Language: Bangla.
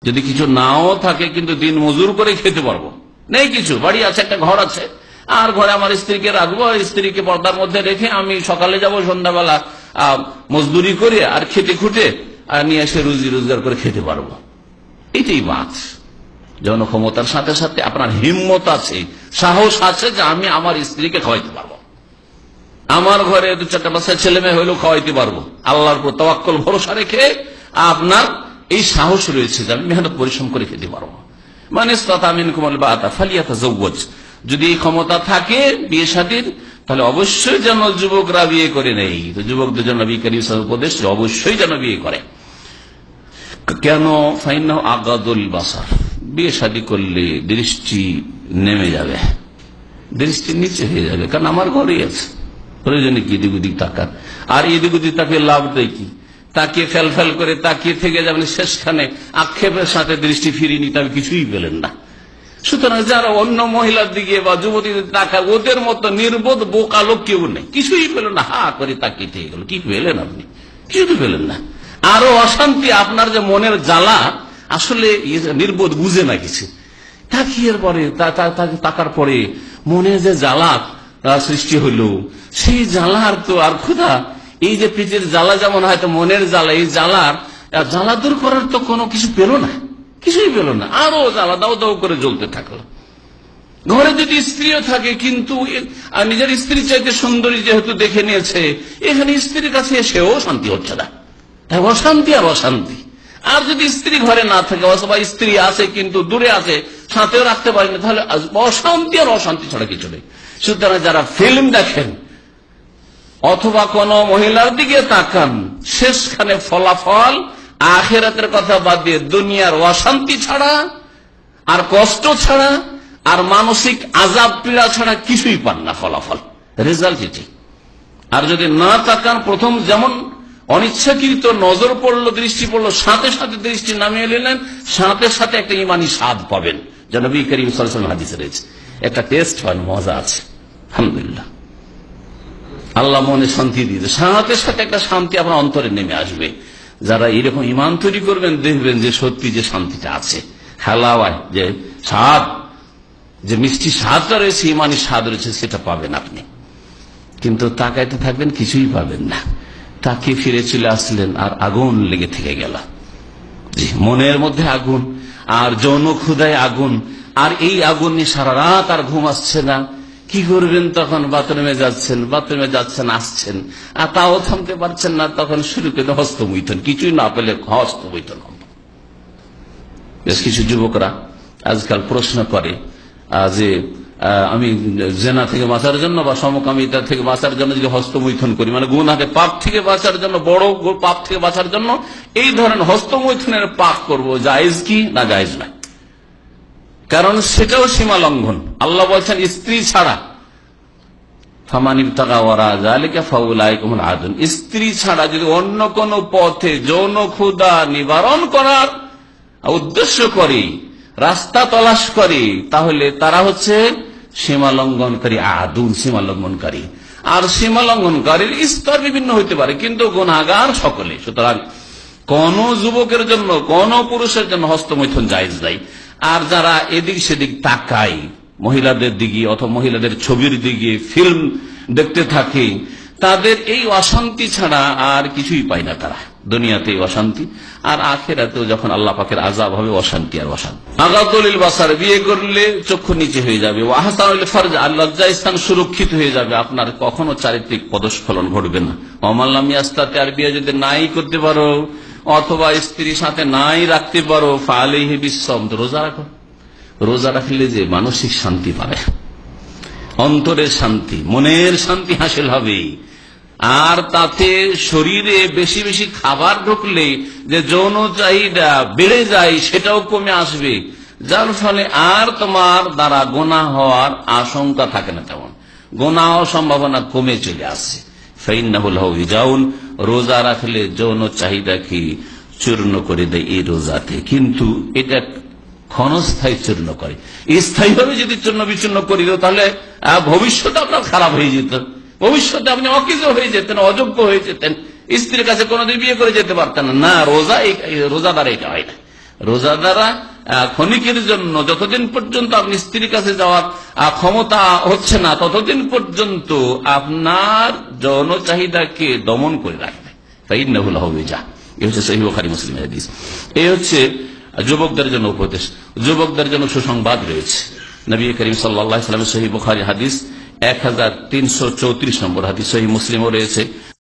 যদি কিছু নাও থাকে কিন্তু দিন মজুর করে খেতে পারবো, নেই কিছু, বাড়ি আছে, একটা ঘর আছে, আর ঘরে আমার স্ত্রীকে রাখবো, স্ত্রীকে পর্দার মধ্যে রেখে আমি সকালে যাব, সন্ধ্যাবেলা মজদুরি করে আর খেটে খুটে আর নিয়ে এসে রুজি রোজগার করে খেতে পারবো, এটাই বাত। যৌন ক্ষমতার সাথে সাথে আপনার হিম্মত আছে, সাহস আছে যে আমি আমার স্ত্রীকে খাওয়াইতে পারবো, আমার ঘরে দু চারটা বাচ্চা ছেলে মেয়ে হইলেও খাওয়াইতে পারবো, আল্লাহর উপর তাওয়াক্কুল ভরসা রেখে আপনার এই সাহস রয়েছে যে আমি মেহনত পরিশ্রম করে খেতে পারবো। মানে যদি এই ক্ষমতা থাকে বিয়ে শাদীর, তাহলে অবশ্যই যেন যুবকরা বিয়ে করে নেই। তো যুবকদের জন্য নবী করিম সাল্লাল্লাহু আলাইহি ওয়াসাল্লাম উপদেশ অবশ্যই যেন বিয়ে করে। কেন? ফাইন্নাহু আগাদুল বাসার, বিয়ে শাদী করলে দৃষ্টি নেমে যাবে, দৃষ্টি নিচে হয়ে যাবে, কারণ আমার ঘরেই আছে, প্রয়োজনে কি এদিক ওদিক তাকান, আর এদিক ওদিক তাকিয়ে লাভ দেয় কি? তাকিয়ে ফেল ফেল করে তাকিয়ে থেকে যাবেন, শেষখানে আক্ষেপের সাথে দৃষ্টি ফিরিয়ে নিতে হবে, কিছুই পেলেন না। সুতরাং যারা অন্য মহিলার দিকে বা যুবতীদের তাকায়, ওদের মতো নির্বোধ বোকা লোক কেউ নেই, কিছুই পেল না, হা করে তাকিয়ে থেকে গেল। কি পেলেন আপনি? কিছু তো পেলেন না। আরো অশান্তি, আপনার যে মনের জ্বালা, আসলে নির্বোধ বুঝে না কিছু, তাকিয়ে পরে তাকার পরে মনে যে জ্বালা সৃষ্টি হইল, সেই জ্বালার তো আর ক্ষুধা, এই যে পিঠের জ্বালা যেমন হয়তো মনের জ্বালা, এই জ্বালা দূর করার তো কোনো কিছু পেল না, কিছুই পেল না, আরো জ্বালা দাও দাও করে জ্বলতে থাকলো। ঘরে যদি স্ত্রীও থাকে, কিন্তু নিজের স্ত্রী চাইতে সুন্দরী যেহেতু দেখে নিয়েছে, এখানে স্ত্রীর কাছে এসেও শান্তি হচ্ছে না, তাই অশান্তি আর অশান্তি। আর যদি স্ত্রী ঘরে না থাকে, অথবা স্ত্রী আছে কিন্তু দূরে আছে, সাথেও রাখতে পারি না, তাহলে অশান্তি আর অশান্তি ছাড়া কিছু নেই। সুতরাং যারা ফিল্ম দেখেন অথবা কোন মহিলার দিকে তাকান, শেষখানে ফলাফল আখিরাতের কথা বাদ দিয়ে দুনিয়ার অশান্তি ছাড়া আর কষ্ট ছাড়া আর মানসিক আযাব পীড়া ছাড়া কিছুই পান না, ফলাফল রেজাল্ট এটি। আর যদি না তাকান, প্রথম যেমন অনিচ্ছাকৃত নজর পড়লো, দৃষ্টি পড়লো, সাথে সাথে দৃষ্টি নামিয়ে নিলেন, সাথে সাথে একটা ইমানি স্বাদ পাবেন, যা নবী করিম সাল্লাল্লাহু আলাইহি ওয়াসাল্লাম হাদিসে রয়েছে। একটা টেস্ট পান, মজা আছে, আলহামদুলিল্লাহ। আল্লাহ মনে শান্তি দিতে, সাথে সাথে একটা শান্তি আপনার অন্তরে নেমে আসবে। যারা এরকম ইমান তৈরি করবেন, দেখবেন যে সত্যি যে শান্তিটা আছে, হালাওয়ায় যে স্বাদ, যে মিষ্টি স্বাদটা রয়েছে, ইমানি স্বাদ রয়েছে, সেটা পাবেন আপনি। কিন্তু তাকাইতে থাকবেন, কিছুই পাবেন না। তাকে ফিরে চলে আসলেন আর আগুন লেগে থেকে গেল, মনের মধ্যে আগুন, আর যৌন ক্ষুধায় আগুন, আর এই আগুন নিয়ে সারা রাত আর ঘুম আসছে না। কি করবেন তখন? বাথরুমে যাচ্ছেন আসছেন, আর তাও থামতে পারছেন না, তখন শুরু করে হস্তমৈথুন, কিছুই না পেলে হস্তমৈথুন। বেশ কিছু যুবকরা আজকাল প্রশ্ন করে যে আমি জেনা থেকে বাঁচার জন্য বা সমকামিতা থেকে বাঁচার জন্য যদি হস্তমৈথুন করি, মানে গুনাহে পাপ থেকে বাঁচার জন্য, বড় পাপ থেকে বাঁচার জন্য এই ধরনের হস্তমৈথুনের পাপ করব, জায়েজ কি না জায়েজ না? কারণ সেটাও সীমা লঙ্ঘন। আল্লাহ বলছেন স্ত্রী ছাড়া, স্ত্রী ছাড়া যদি অন্য কোন পথে যৌন ক্ষুধা নিবারণ করার উদ্দেশ্য করে, রাস্তা তলাশ করে, তাহলে তারা হচ্ছে সীমা লঙ্ঘনকারী, আদুন সীমা লঙ্ঘনকারী। আর সীমা লঙ্ঘনকারীর স্তর বিভিন্ন হইতে পারে, কিন্তু গুনাহগার সকলে। সুতরাং কোন যুবকের জন্য, কোন পুরুষের জন্য হস্তমৈথুন জায়েজ নাই। আর যারা এদিক সেদিক তাকায়, মহিলাদের দিকে অথবা মহিলাদের ছবির দিকে, ফিল্ম দেখতে থাকে, তাদের এই অশান্তি ছাড়া আর কিছুই পায় না তারা। দুনিয়াতে অশান্তি, আর আখিরাতেও যখন আল্লাহ পাকের আযাব হবে, অশান্তি আর অশান্তি। আগাদুল বাসার, বিয়ে করলে চক্ষু নিচে হয়ে যাবে, ওয়াহসানুল ফারজ, আর লজ্জাস্থান সুরক্ষিত হয়ে যাবে, আপনার কখনো চারিত্রিক পদস্খলন ঘটবে না। ওমান লাম ইয়াস্তাতি, আর বিয়ে যদি নাই করতে পারো অথবা স্ত্রীর সাথে নাই রাখতে পারো, ফালাইহি বিসসাম, রোজা রাখো। রোজা রাখলে যে মানসিক শান্তি পাবে, অন্তরের শান্তি, মনের শান্তি হাসিল হবে। আর তাতে শরীরে বেশি বেশি খাবার ঢুকলে যে যৌন চাহিদা বেড়ে যায়, সেটাও কমে আসবে, যার ফলে আর তোমার দ্বারা গুনাহ হওয়ার আশঙ্কা থাকে না, তেমন গুনাহ সম্ভাবনা কমে চলে আসছে। ফাইন্নাহু লাহু বিজাউন, রোজা রাখলে যৌন চাহিদাকে চূর্ণ করে দেয় এই রোজাতে। কিন্তু এটা ক্ষণস্থায়ী চূর্ণ করে, স্থায়ীভাবে যদি চূর্ণ বিচূর্ণ করি, তাহলে ভবিষ্যতে আপনার খারাপ হয়ে যেত, ভবিষ্যতে আপনি অকিজ হয়ে যেতেন, অযোগ্য হয়ে যেতেন, স্ত্রীর কাছে কোনোদিন বিয়ে করে যেতে পারতেন না। রোজা, রোজা দ্বারা এটা হয় না। রোজা দ্বারা ক্ষণিকের জন্য যতদিন পর্যন্ত আপনি স্ত্রীর কাছে যাওয়ার ক্ষমতা হচ্ছে না, ততদিন পর্যন্ত আপনার যৌন চাহিদাকে দমন করে রাখবে। এই হচ্ছে সহিহ বুখারী মুসলিমের হাদিস। এই হচ্ছে যুবকদের জন্য উপদেশ। যুবকদের জন্য সুসংবাদ রয়েছে। নবী করিম সাল্লাল্লাহু আলাইহি ওয়াসাল্লামের সহিহ বুখারী হাদিস 1334 নম্বর হাদিস, সহিহ মুসলিমও রয়েছে